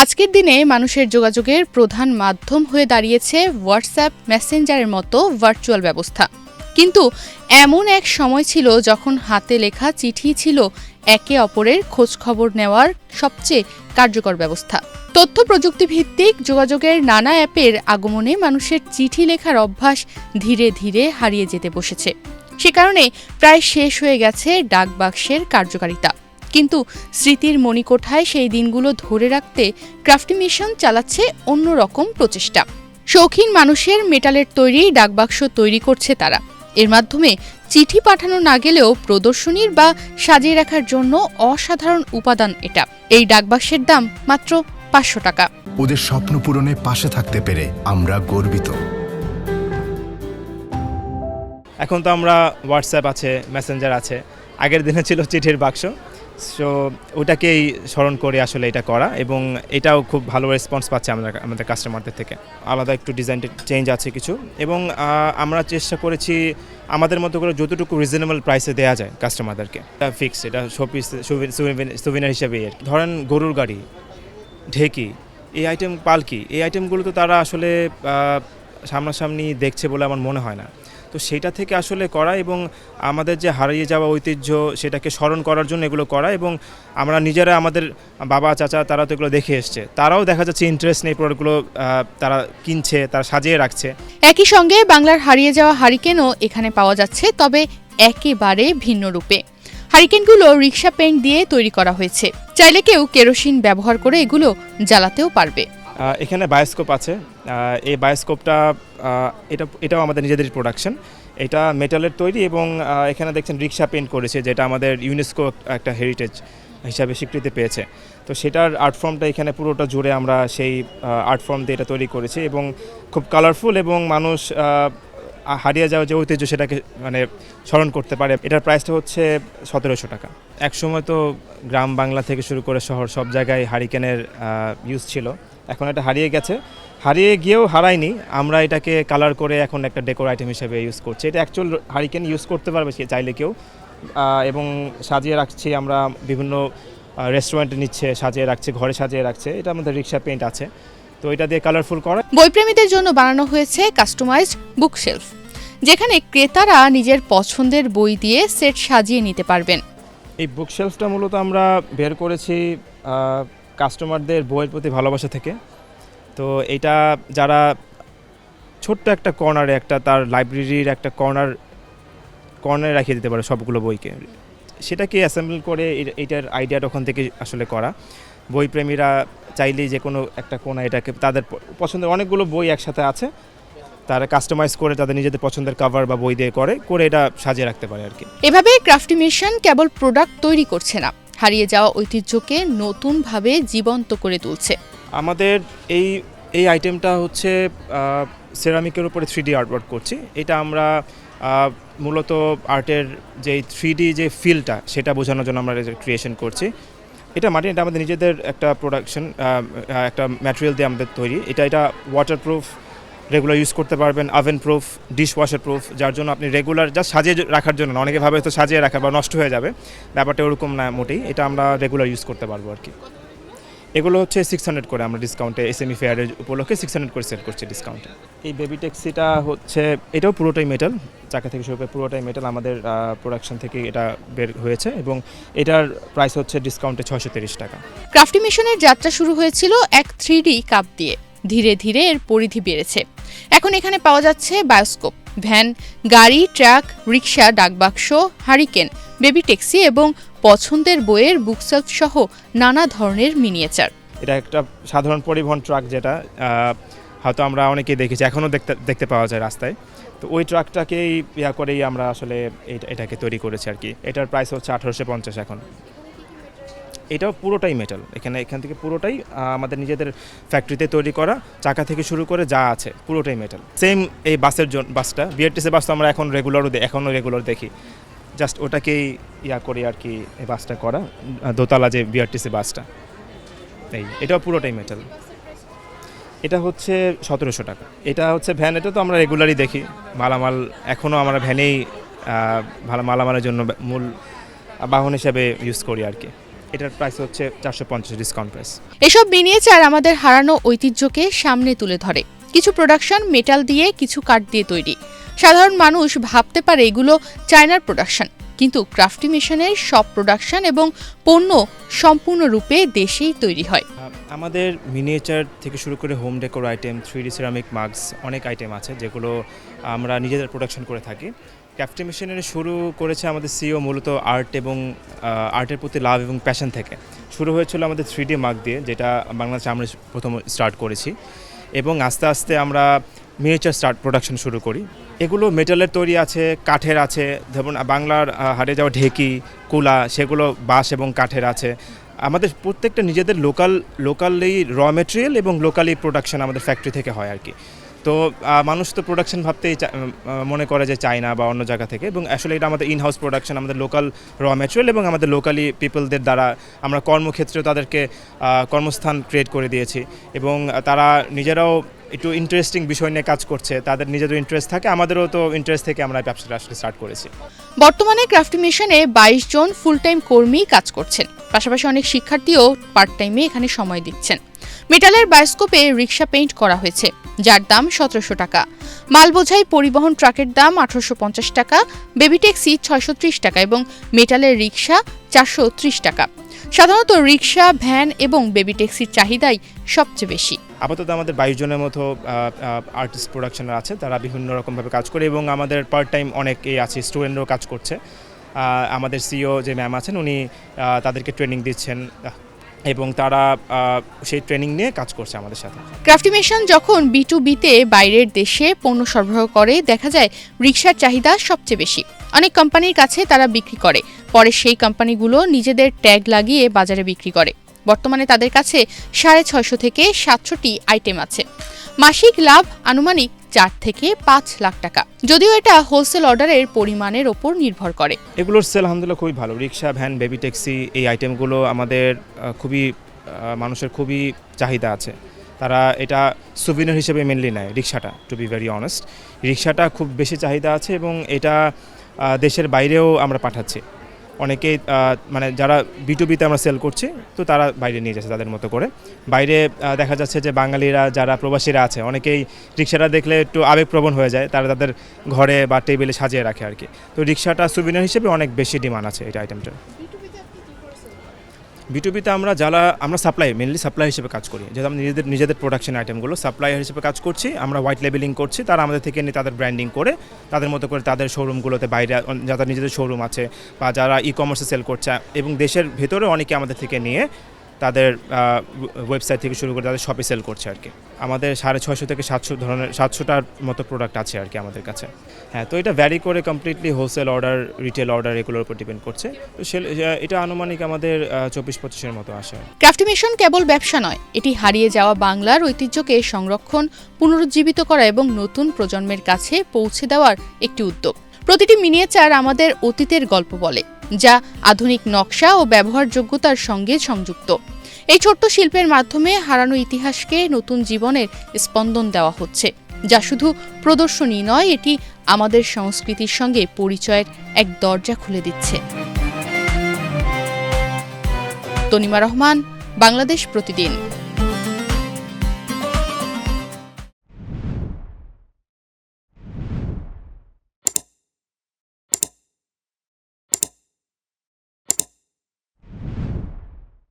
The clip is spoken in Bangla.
আজকের দিনে মানুষের যোগাযোগের প্রধান মাধ্যম হয়ে দাঁড়িয়েছে হোয়াটসঅ্যাপ, মেসেঞ্জারের মতো ভার্চুয়াল ব্যবস্থা। কিন্তু এমন এক সময় ছিল যখন হাতে লেখা চিঠি ছিল একে অপরের খোঁজখবর নেওয়ার সবচেয়ে কার্যকর ব্যবস্থা। তথ্য প্রযুক্তি ভিত্তিক যোগাযোগের নানা অ্যাপের আগমনে মানুষের চিঠি লেখার অভ্যাস ধীরে ধীরে হারিয়ে যেতে বসেছে। সে কারণে প্রায় শেষ হয়ে গেছে ডাকবাক্সের কার্যকারিতা। কিন্তু স্মৃতির মণিকোঠায় সেই দিনগুলো ধরে রাখতে ক্রাফটি মিশন চালাচ্ছে অন্যরকম প্রচেষ্টা। শৌখিন মানুষের মেটালের তৈরি ডাকবাক্স তৈরি করছে তারা। এর মাধ্যমে চিঠি পাঠানো না গেলেও প্রদর্শনীর বা সাজিয়ে রাখার জন্য অসাধারণ উপাদান এটা। এই ডাকবাক্সের দাম মাত্র 500 টাকা। ওদের স্বপ্ন পূরণে পাশে থাকতে পেরে আমরা গর্বিত। এখন তো আমরা হোয়াটসঅ্যাপ আছে, মেসেঞ্জার আছে, আগের দিনে ছিল চিঠির বাক্স। সো ওটাকেই স্মরণ করে আসলে এটা করা, এবং এটাও খুব ভালো রেসপন্স পাচ্ছে আমাদের কাস্টমারদের থেকে। আলাদা একটু ডিজাইন চেঞ্জ আছে কিছু, এবং আমরা চেষ্টা করেছি আমাদের মতো করে যতটুকু রিজনেবল প্রাইসে দেওয়া যায় কাস্টমারদেরকে। এটা ফিক্সড, এটা শোপিস সুভিনার হিসেবে। ধরেন গরুর গাড়ি, ঢেকি, এই আইটেম, পালকি, এই আইটেমগুলো তো তারা আসলে সামনাসামনি দেখছে বলে আমার মনে হয় না। তো সেটা থেকে আসলে করা, এবং আমাদের যে হারিয়ে যাওয়া ঐতিহ্য সেটাকে স্মরণ করার জন্য এগুলো করা। এবং আমরা নিজেরা, আমাদের বাবা চাচা, তারা তো এগুলো দেখে এসছে, তারাও দেখা যাচ্ছে ইন্টারেস্ট নেই, প্রোডাক্টগুলো তারা কিনছে, তারা সাজিয়ে রাখছে। একই সঙ্গে বাংলার হারিয়ে যাওয়া হারিকেনও এখানে পাওয়া যাচ্ছে, তবে একেবারে ভিন্ন রূপে। হারিকেনগুলো রিক্সা পেইন্ট দিয়ে তৈরি করা হয়েছে। চাইলে কেউ কেরোসিন ব্যবহার করে এগুলো জ্বালাতেও পারবে। এখানে বায়োস্কোপ আছে। এই বায়োস্কোপটা এটাও আমাদের নিজেদের প্রোডাকশন। এটা মেটালের তৈরি, এবং এখানে দেখছেন রিক্সা পেইন্ট করেছে, যেটা আমাদের ইউনেস্কো একটা হেরিটেজ হিসাবে স্বীকৃতি পেয়েছে। তো সেটার আর্ট ফর্মটা এখানে পুরোটা জুড়ে আমরা সেই আর্ট ফর্ম দিয়ে এটা তৈরি করেছি, এবং খুব কালারফুল, এবং মানুষ হারিয়ে যাওয়া যে ঐতিহ্য সেটাকে স্মরণ করতে পারে। এটার প্রাইসটা হচ্ছে 1700 টাকা। একসময় তো গ্রাম বাংলা থেকে শুরু করে শহর সব জায়গায় হারিকেনের ইউজ ছিল। এখন এটা হারিয়ে গেছে, হারিয়ে গিয়েও হারায়নি। আমরা এটাকে কালার করে এখন একটা ডেকোর আইটেম হিসেবে ইউজ করছি। এটা অ্যাকচুয়াল হারিকেন ইউজ করতে পারবে চাইলে কেউ, এবং সাজিয়ে রাখছি আমরা। বিভিন্ন রেস্টুরেন্টে নিচ্ছে, সাজিয়ে রাখছে, ঘরে সাজিয়ে রাখছে। এটা আমাদের রিক্সা পেইন্ট আছে, তো এটা দিয়ে কালারফুল করা। বইপ্রেমীদের জন্য বানানো হয়েছে কাস্টমাইজড বুকশেলফ, যেখানে ক্রেতারা নিজের পছন্দের বই দিয়ে সেট সাজিয়ে নিতে পারবেন। এই বুকশেলফটা মূলত আমরা বের করেছি কাস্টমারদের বইয়ের প্রতি ভালোবাসা থেকে। তো এটা যারা ছোট্ট একটা কর্নারে, একটা তার লাইব্রেরির একটা কর্নারে রাখিয়ে দিতে পারে সবগুলো বইকে, সেটাকে অ্যাসেম্বল করে এটার আইডিয়াটা ওখান থেকে আসলে করা। বইপ্রেমীরা চাইলেই যে কোনো একটা কোণা এটাকে তাদের পছন্দের অনেকগুলো বই একসাথে আছে, তারা কাস্টমাইজ করে তাদের নিজেদের পছন্দের কভার বা বই দিয়ে করে এটা সাজিয়ে রাখতে পারে আর কি। এভাবে ক্রাফটি মিশন কেবল প্রোডাক্ট তৈরি করছে না, হারিয়ে যাওয়া ঐতিহ্যকে নতুনভাবে জীবন্ত করে তুলছে। আমাদের এই আইটেমটা হচ্ছে সেরামিকের উপরে 3D আর্টওয়ার্ক করছি। এটা আমরা মূলত আর্টের যে 3D যে ফিলটা সেটা বোঝানোর জন্য আমরা ক্রিয়েশন করছি। এটা এটা আমাদের নিজেদের একটা প্রোডাকশন, একটা ম্যাটেরিয়াল দিয়ে আমাদের তৈরি। এটা ওয়াটারপ্রুফ, রেগুলার ইউজ করতে পারবেন, oven proof, dish washer proof, যার জন্য আপনি রেগুলার জাস্ট সাজিয়ে রাখার জন্য না, অনেকে ভাবে তো সাজিয়ে রাখা বা নষ্ট হয়ে যাবে, ব্যাপারটা ওরকম না মোটেই। এটা আমরা রেগুলার ইউজ করতে পারবো আর কি। এগুলো হচ্ছে 600 করে আমরা ডিসকাউন্টে, SME ফেয়ারের উপলক্ষে 600 করে সেল করছি ডিসকাউন্টে। এই বেবি ট্যাক্সিটা হচ্ছে, এটাও পুরোটাই মেটাল, চাকা থেকে শুরু করে পুরোটাই মেটাল, আমাদের প্রোডাকশন থেকে এটা বের হয়েছে, এবং এটার প্রাইস হচ্ছে ডিসকাউন্টে 630 টাকা। ক্রাফটি মিশনের যাত্রা শুরু হয়েছিল এক 3D কাপ দিয়ে। ধীরে ধীরে এর পরিধি বেড়েছে। এখন এখানে পাওয়া যাচ্ছে বায়োস্কোপ, ভ্যান, গাড়ি, ট্রাক, রিক্সা, ডাকবাক্স, হারিকেন, বেবি ট্যাক্সি এবং পছন্দের বইয়ের বুকশেলফ সহ নানা ধরনের মিনিয়েচার। এটা একটা সাধারণ পরিবহন ট্রাক, যেটা হয়তো আমরা অনেকেই দেখেছি, এখনও দেখতে পাওয়া যায় রাস্তায়। তো ওই ট্রাকটাকেই করেই আমরা আসলে এটাকে তৈরি করেছি আর কি। এটার প্রাইস হচ্ছে 1850 এখন। এটাও পুরোটাই মেটাল, এখান থেকে পুরোটাই আমাদের নিজেদের ফ্যাক্টরিতে তৈরি করা, চাকা থেকে শুরু করে যা আছে পুরোটাই মেটাল। সেম এই বাসটা বিআরটিসি বাস তো আমরা এখনও রেগুলার দেখি, জাস্ট ওটাকেই করি আর কি। এই বাসটা করা দোতলা যে বিআরটিসি বাসটা, এটাও পুরোটাই মেটাল। এটা হচ্ছে 1700 টাকা। এটা হচ্ছে ভ্যান, এটা তো আমরা রেগুলারই দেখি। মালামাল এখনও আমরা ভ্যানেই মালামালের জন্য মূল বাহন হিসেবে ইউজ করি আর কি। এটার প্রাইস হচ্ছে 450 ডিসকাউন্ট প্রাইস। এসব মিনিয়েচার আমাদের হারানো ঐতিহ্যকে সামনে তুলে ধরে। কিছু প্রোডাকশন মেটাল দিয়ে, কিছু কাঠ দিয়ে তৈরি। সাধারণ মানুষ ভাবতে পারে এগুলো চায়নার প্রোডাকশন, কিন্তু ক্রাফটি মেশিনের সব প্রোডাকশন এবং পণ্য সম্পূর্ণরূপে দেশেই তৈরি হয়। আমাদের মিনিয়েচার থেকে শুরু করে home decor item, 3D ceramic mask, অনেক আইটেম আছে যেগুলো আমরা নিজেদের প্রোডাকশন করে থাকি। ক্রাফটি মেশিনের শুরু করেছে আমাদের সিও মূলত আর্ট এবং আর্টের প্রতি লাভ এবং প্যাশন থেকে। শুরু হয়েছিল আমাদের 3D মাস্ক দিয়ে, যেটা বাংলাদেশে আমরা প্রথম স্টার্ট করেছি, এবং আস্তে আস্তে আমরা মিনিয়েচার প্রোডাকশন শুরু করি। এগুলো মেটালের তৈরি আছে, কাঠের আছে, যেমন বাংলার হারিয়ে যাওয়া ঢেকি, কুলা, সেগুলো বাঁশ এবং কাঠের আছে। আমাদের প্রত্যেকটা নিজেদের লোকালি র মেটেরিয়াল এবং লোকালি প্রোডাকশন আমাদের ফ্যাক্টরি থেকে হয় আর কি। তো মানুষ তো প্রোডাকশন ভাবতেই মনে করে যে চায়না বা অন্য জায়গা থেকে, এবং আসলে এটা আমাদের ইনহাউস প্রোডাকশন, আমাদের লোকাল র ম্যাটেরিয়াল এবং আমাদের লোকালি পিপলদের দ্বারা আমরা কর্মক্ষেত্রে তাদেরকে কর্মস্থান ক্রিয়েট করে দিয়েছি, এবং তারা নিজেরাও একটু ইন্টারেস্টিং বিষয় নিয়ে কাজ করছে। তাদের নিজেদের ইন্টারেস্ট থাকে, আমাদেরও তো ইন্টারেস্ট থেকে আমরা ব্যবসাটা আসলে স্টার্ট করেছি। বর্তমানে ক্রাফটি মেশিনে 22 জন ফুল টাইম কর্মী কাজ করছেন। পাশাপাশি অনেক শিক্ষার্থীও পার্ট টাইমে এখানে সময় দিচ্ছেন। মেটালের বায়োস্কোপে রিক্সা পেইন্ট করা হয়েছে, যার দাম 1700 টাকা। মাল বোঝাই পরিবহন ট্রাকের দাম 1850 টাকা, বেবি ট্যাক্সি 630 টাকা এবং মেটালের রিক্সা 430 টাকা। সাধারণত রিক্সা, ভ্যান এবং বেবি ট্যাক্সির চাহিদাই সবচেয়ে বেশি। আপাতত আমাদের 22 জনের মতো আর্টিস্ট প্রোডাকশনার আছে, তারা বিভিন্ন রকমভাবে কাজ করে, এবং আমাদের পার্ট টাইম অনেকেই আছে, স্টুডেন্টরাও কাজ করছে। আমাদের সিও যে ম্যাম আছেন, উনি তাদেরকে ট্রেনিং দিচ্ছেন, এবং তারা সেই ট্রেনিং নিয়ে কাজ করছে আমাদের সাথে। ক্রাফটি মেশিন যখন B2B-তে বাইরের দেশে পণ্য সরবরাহ করে, দেখা যায় রিক্সার চাহিদা সবচেয়ে বেশি। অনেক কোম্পানির কাছে তারা বিক্রি করে, পরে সেই কোম্পানিগুলো নিজেদের ট্যাগ লাগিয়ে বাজারে বিক্রি করে। বর্তমানে তাদের কাছে 650 থেকে 700টি আইটেম আছে। মাসিক লাভ আনুমানিক 4 থেকে 5 লাখ টাকা, যদিও এটা হোলসেল অর্ডারের পরিমাণের ওপর নির্ভর করে। এগুলোর সেল আলহামদুলিল্লাহ খুবই ভালো। রিক্সা, ভ্যান, বেবি ট্যাক্সি, এই আইটেমগুলো আমাদের খুবই মানুষের খুবই চাহিদা আছে। তারা এটা সুভিনির হিসেবে মেনলি নেয় রিক্সাটা, টু বি ভেরি অনেস্ট। রিক্সাটা খুব বেশি চাহিদা আছে, এবং এটা দেশের বাইরেও আমরা পাঠাচ্ছি। অনেকেই মানে যারা B2B-তে আমরা সেল করছি, তো তারা বাইরে নিয়ে যাচ্ছে তাদের মতো করে। বাইরে দেখা যাচ্ছে যে বাঙালিরা যারা প্রবাসীরা আছে, অনেকেই রিক্সাটা দেখলে একটু আবেগপ্রবণ হয়ে যায়, তারা তাদের ঘরে বা টেবিলে সাজিয়ে রাখে আর কি। তো রিক্সাটা সুভিনির হিসেবে অনেক বেশি ডিমান্ড আছে এটা আইটেমটা। B2B-তে আমরা সাপ্লাই, মেনলি সাপ্লাই হিসেবে কাজ করি, যেহেতু আমরা নিজেদের প্রোডাকশন আইটেমগুলো সাপ্লাইয়ার হিসেবে কাজ করছি। আমরা হোয়াইট লেবেলিং করছি, তারা আমাদের থেকে নিয়ে তাদের ব্র্যান্ডিং করে তাদের মতো করে তাদের শোরুমগুলোতে, বাইরে যাদের নিজেদের শোরুম আছে বা যারা ই-কমার্সে সেল করছে, এবং দেশের ভেতরে অনেকে আমাদের থেকে নিয়ে তাদের ওয়েবসাইট থেকে শুরু করে তাদের শপে সেল করছে আর কি। আমাদের 650 থেকে 700টার মতো প্রোডাক্ট আছে আর কি আমাদের কাছে। হ্যাঁ, তো এটা ভ্যারি করে completely wholesale order, retail order, এগুলোর উপর ডিপেন্ড করছে। তো এটা আনুমানিক আমাদের 24-25-এর মতো আসে। ক্রাফটি মেশিন কেবল ব্যবসা নয়, এটি হারিয়ে যাওয়া বাংলার ঐতিহ্যকে সংরক্ষণ, পুনরুজ্জীবিত করা এবং নতুন প্রজন্মের কাছে পৌঁছে দেওয়ার একটি উদ্যোগ। প্রতিটি মিনিয়েচার আমাদের অতীতের গল্প বলে, যা আধুনিক নকশা ও ব্যবহারযোগ্যতার সঙ্গে সংযুক্ত। এই ছোট্ট শিল্পের মাধ্যমে হারানো ইতিহাসকে নতুন জীবনের স্পন্দন দেওয়া হচ্ছে, যা শুধু প্রদর্শনী নয়, এটি আমাদের সংস্কৃতির সঙ্গে পরিচয়ের এক দরজা খুলে দিচ্ছে। তনিমা রহমান, বাংলাদেশ প্রতিদিন।